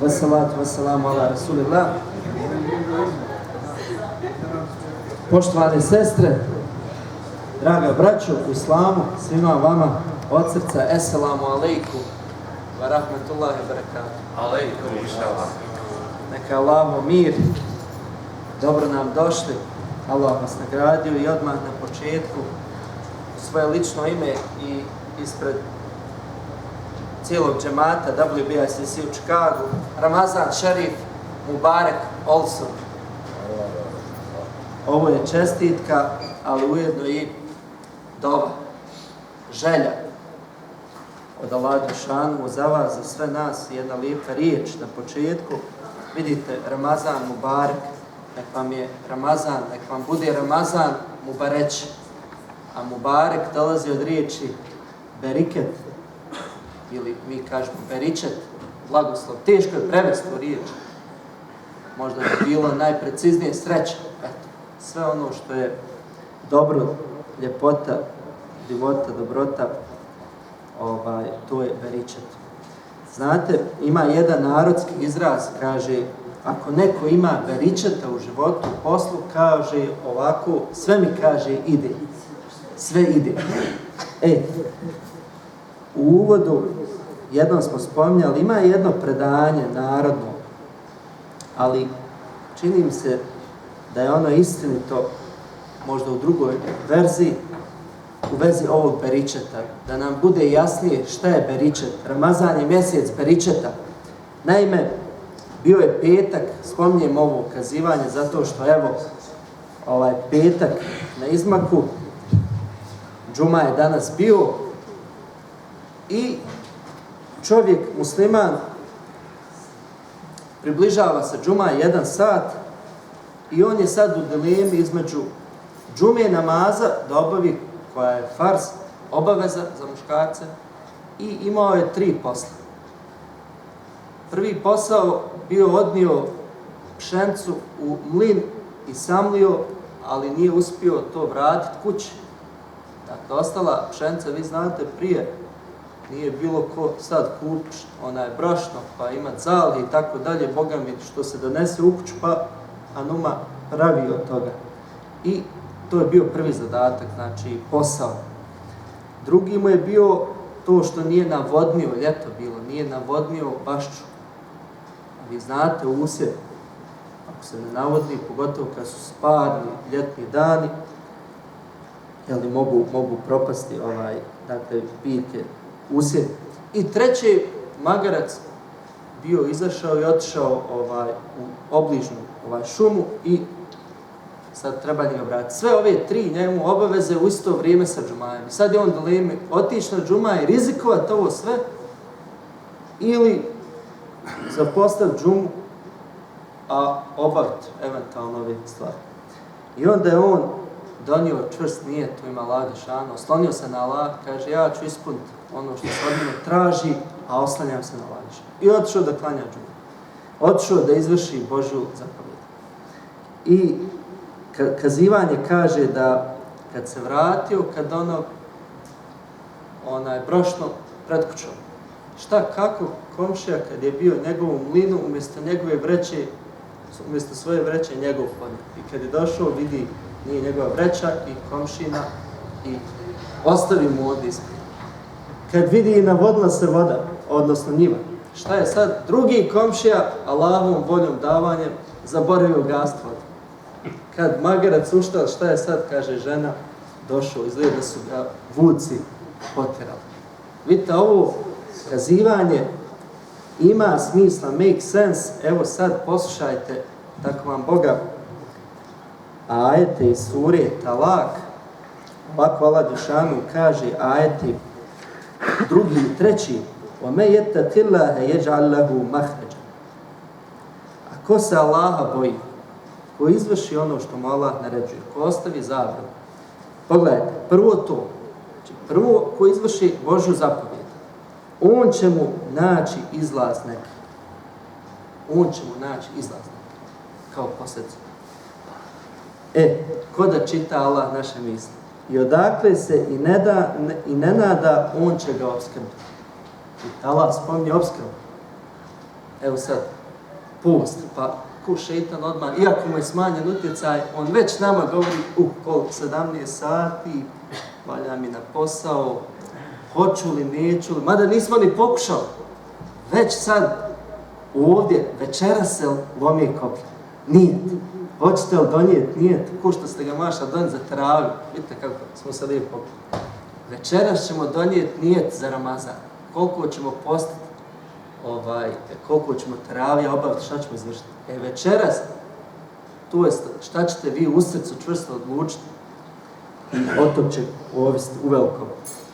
Wassalatu wassalamu ala rasulillah. Poštovane sestre, draga braćo u islamu, svima vama od srca assalamu alaikum wa rahmatullahi wa barakatuh. Alaikum inšallah. Neka Allaho mir, dobro nam došli, Allah vas nagradio i odmah na početku u svoje lično ime i ispred cijelog džemata WBICC u Chicagu, Ramazan Šerif Mubarek Olson. Ovo je čestitka, ali ujedno i dova, želja od Allaha dželešanu za vas, za sve nas, jedna lijepa riječ na početku. Vidite, Ramazan Mubarek, nek vam je Ramazan, nek vam bude Ramazan Mubareć, a Mubarek dolazi od riječi beriket, ili mi kažemo beričet, blagoslov. Teško je prevesti tu riječ. Možda bi bilo najpreciznije sreća. Eto, sve ono što je dobro, ljepota, divota, dobrota, to je beričet. Znate, ima jedan narodski izraz, kaže, ako neko ima beričeta u životu, u poslu, kaže ovako, sve mi kaže ide. Sve ide. U uvodu, jednom smo spominjali, ima jedno predanje narodno, ali čini mi se da je ono istinito, možda u drugoj verziji, u vezi ovog beričeta, da nam bude jasnije šta je beričet. Ramazan je mjesec beričeta. Naime, bio je petak, spominjem ovo ukazivanje, zato što evo, petak na izmaku, džuma je danas bio, i čovjek, musliman, približava se džuma 1 sat i on je sad u dilemi između džume namaza da obavi, koja je farz, obaveza za muškarce, i imao je 3 posla. Prvi posao bio odnio pšenicu u mlin i samlio, ali nije uspio to vratiti kući. Dakle, ostala pšenica, vi znate, prije nije bilo ko sad kuć, brašno, pa ima zali i tako dalje, Boga mi, što se donese u kuću, pa Anuma pravi od toga. I to je bio prvi zadatak, znači posao. Drugi mu je bio to što nije navodnio, ljeto bilo, nije navodnio bašču. Vi znate, usjev, ako se ne navodni, pogotovo kad su sparni ljetni dani, mogu propasti biljke, usjev. I treći, magarac bio izašao i otišao u obližnu šumu i sad treba njega vratiti. Sve ove 3 njemu obaveze u isto vrijeme sa džumajem. I sad je on dilemi otići na džuma i rizikovati ovo sve ili zapostaviti džumu, a obaviti eventualno ove stvari. I onda je on donio čvrst nijet u ime Allaha dželešanu, oslonio se na Allah, kaže ja ću ispuniti ono što se od mene traži, a oslanjam se na Allaha dželešanu. I otišao da klanja džumu. Otišao da izvrši Božju zapovjed. I kazivanje kaže da kad se vratio, kad brošno pred kućom. Šta, kako komšija kad je bio njegovom mlinu, umjesto svoje vreće njegov konj. I kad je došao, vidi nije njegova vreća i komšina i ostavi mu ovdje ispred. Kad vidi i navodila se voda, odnosno njiva. Šta je sad? Drugi komšija, Allahovom voljom davanjem, zaboravio gast vodu. Kad magarac uštal, šta je sad, kaže žena, došao, izgleda da su ga vuci potjerali. Vidite, ovo kazivanje ima smisla, make sense. Evo sad poslušajte, tako vam Boga, ajete iz sure Talak, ovako Allah dželešanu kaže ajeti 2. i 3. وَمَنْ يَتَّقِ اللَّهَ يَجْعَلْ لَهُ مَخْرَجًا. A ko se Allaha boji, ko izvrši ono što mu Allah naređuje, ko ostavi zabranu. Pogledajte, prvo to, znači prvo ko izvrši Božju zapovjed, on će mu naći izlaz neki. On će mu naći izlaz neki, kao posljedicu. Ko da čita Allah naše misli? I odakle se i ne nada, on će ga opskrbiti. I Allah spominje opskrbu. evo sad, post, pa ko šeitan odmah, iako mu je smanjen utjecaj, on već nama govori, koliko, 17 sati, valja mi na posao, hoću li, neću li, mada nismo ni pokušali. Već sad, ovdje, večeras se lomi koplje. Nijet. Hoćete li donijeti nijet? Ko što ste ga maša donijeti za teraviju. Vidite kako smo se lijepo pokupili. Večeras ćemo donijeti nijet za Ramazan. Koliko ćemo postati, koliko ćemo teravija obaviti, šta ćemo izvršiti. Večeras, to je šta ćete vi u srcu čvrsto odlučiti. I od tog će ovisiti uveliko.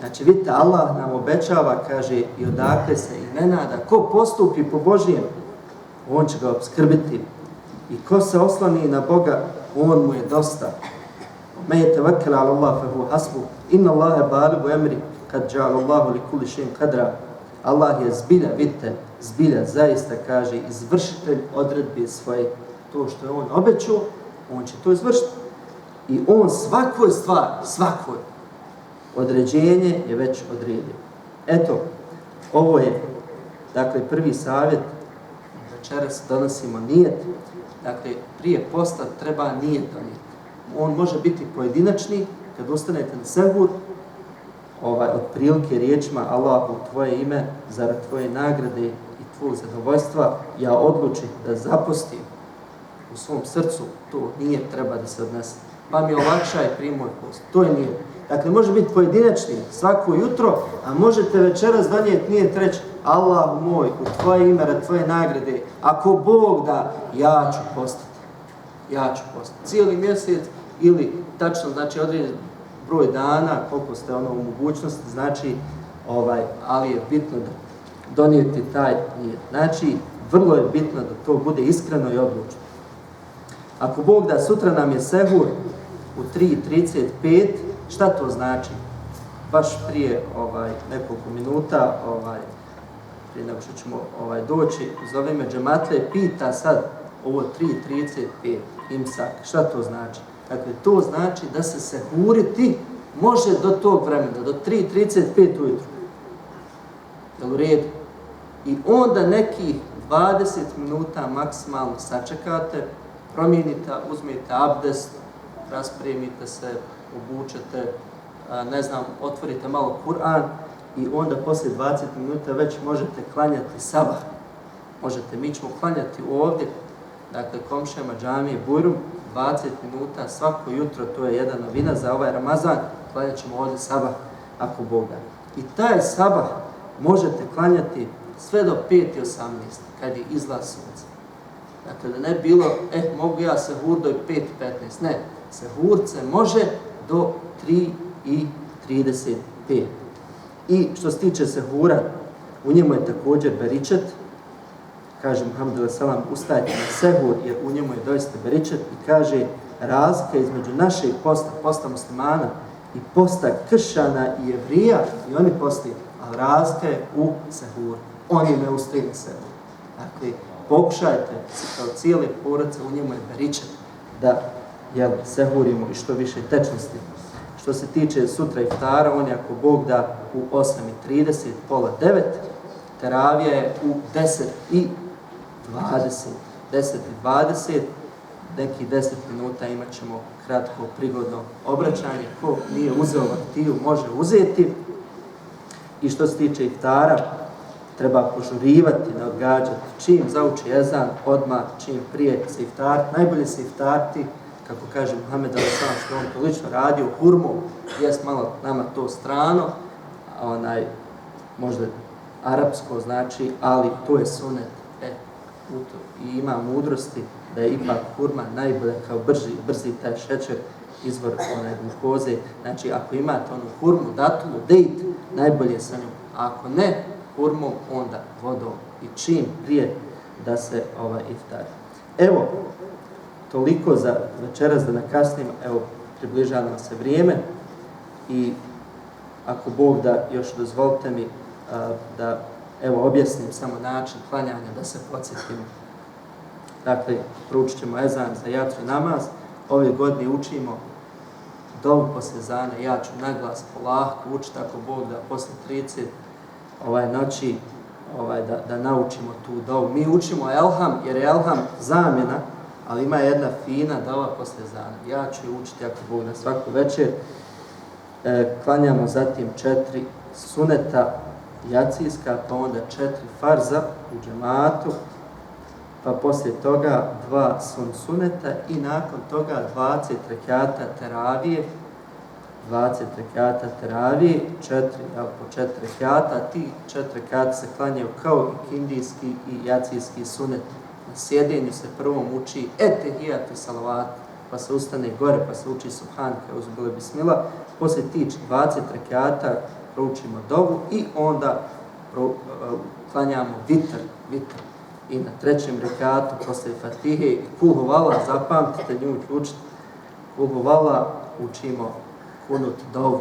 Znači, vidite, Allah nam obećava, kaže, i odakle se i ne nada. Ko postupi po Božijem, on će ga opskrbiti. I ko se osloni na Boga, on mu je dosta. Me je tevakel ala Allah fehu hasbu. Inna Allahe baligu emri kad džal Allahu li kuli še'in kadra. Allah je zbilja, vidite, zbilja zaista, kaže, izvršitelj odredbe svoje. To što je on obećao, on će to izvršiti. I on svakoj stvari, svakoj, određenje je već odredio. Eto, ovo je, dakle, prvi savjet. Večeras donosimo nijet. Dakle, prije posta treba nijet donijeti. On može biti pojedinačni, kad ustanete na sehur, otprilike riječima Allahu, tvoje ime, zarad tvoje nagrade i tvojeg zadovoljstva, ja odlučim da zapostim u svom srcu, to nije treba da se odnese. Pa mi olakšaj primoj post. To je nijet. Dakle, može biti pojedinačni svako jutro, a možete večeras donijeti nijet reći Allah moj, u tvoje ime, rad tvoje nagrade, ako Bog da, ja ću postati. Ja ću postati. Cijeli mjesec ili tačno, znači određen broj dana, koliko ste u mogućnosti, znači, ali je bitno da donijeti taj nijet. Znači, vrlo je bitno da to bude iskreno i odlučno. Ako Bog da, sutra nam je sehur u 3:35, šta to znači? Baš prije nekoliko minuta, prije nego što ćemo doći, zove me džematle, pita sad ovo 3:35 imsak, šta to znači? Dakle, to znači da se sehuriti može do tog vremena, do 3:35 ujutru. Jel u redu? I onda nekih 20 minuta maksimalno sačekate, promijenite, uzmete abdest, raspremite se, obučete, otvorite malo Kur'an i onda poslije 20 minuta već možete klanjati sabah. Možete, mi ćemo klanjati ovdje, dakle, komšijama džamije Bujrum, 20 minuta svako jutro, to je jedna novina za ovaj Ramazan, klanjat ćemo ovdje sabah, ako Bog da. I taj sabah možete klanjati sve do 5:18, kad je izlaz sunca. Dakle, da ne bilo, mogu ja sehur do 5:15, ne, sehur se može do 3:35. I što se tiče sehura, u njemu je također beričet, kaže Muhammed a.s. ustajte na sehur jer u njemu je doista beričet i kaže razlika između našeg posta muslimana i posta kršćana i jevrija i oni postaju, a razlika je u sehuru. Oni ne ustaju na sehur. Dakle, pokušajte kao cijele porodice, u njemu je beričet da sehurimo i što više tečnosti. Što se tiče sutra iftara, on je ako Bog da u 8:30, pola 9, teravija je u 10:20. 10:20, nekih 10 minuta imat ćemo kratko prigodno obraćanje. Ko nije uzeo vaktiju, može uzeti. I što se tiče iftara, treba požurivati, ne odgađati. Čim zauči ezan, odmah, čim prije se iftariti. Najbolje se iftariti, kako kaže Muhammed a.s. što on to lično radio, hurmu, jest malo nama to strano, možda arapsko znači, ali to je sunet. I ima mudrosti da je ipak hurma najbolja kao brzi taj šećer, izvor glukoze. Znači, ako imate onu hurmu, datulu, dejt, najbolje sa njom. A ako ne hurmom, onda vodom i čim prije da se iftari. Evo, toliko za večeras, da ne kasnim, evo, približava nam se vrijeme i ako Bog da, još dozvolite mi da objasnim samo način klanjanja, da se podsjetimo. Dakle, proučit ćemo ezan za jaciju namaz. Ove godine učimo dovu poslije ezana, ja ću naglas polako učiti, ako Bog da, posle 30 noći da naučimo tu dovu. Mi učimo Elham, jer je Elham zamjena, ali ima jedna fina dova posle zana. Ja ću je učiti ako Bog na svaku večer. Klanjamo zatim 4 suneta jacijska, pa onda 4 farza u džematu, pa poslije toga 2 suneta i nakon toga 20 rekata teravije, 20 rekata teravije, 4 rekata, ti 4 rekata se klanjaju kao i kindijski i jacijski sunet. Na sjedenju se prvom uči etehijat i salavat, pa se ustane gore, pa se uči subhanke, uzbile bismila. Poslije tih 20 rekata proučimo dovu i onda klanjamo vitr. I na 3. rekatu poslije fatihe i kul huvala, zapamtite nju učiti, kul huvala učimo kunut dovu.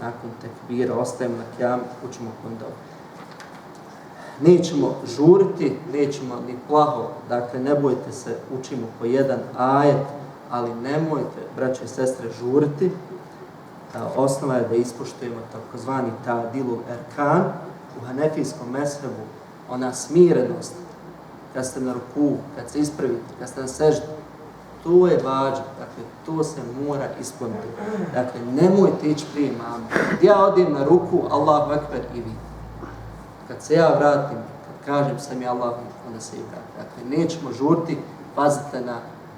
Nakon tekbira ostajemo na kjam, učimo kunut dovu. Nećemo žuriti, nećemo ni plaho, dakle ne bojte se, učimo po jedan ajet, ali nemojte, braće i sestre, žuriti. Osnova je da ispoštujemo takozvani ta'dilul erkan. U hanefijskom mezhebu ona smirenost, kad ste na ruku, kad se ispravite, kad ste na seždi, to je vađa, dakle to se mora ispuniti. Dakle, nemojte ići prije imama. Ja odem na ruku, Allahu ekber i vi. Kad se ja vratim, kad kažem sam ja Allah, onda se i vratim. Dakle, nećemo žurti, pazite na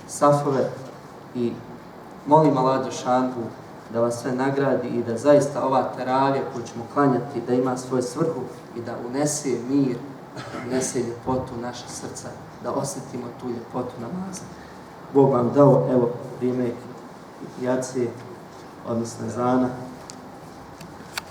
safove i molim Allah Đelešanu da vas sve nagradi i da zaista ova teravija koju ćemo klanjati, da ima svoju svrhu i da unese mir, unese ljepotu u naše srca, da osjetimo tu ljepotu namaza. Bog vam dao, evo, vrijeme jacije, odnosno zana.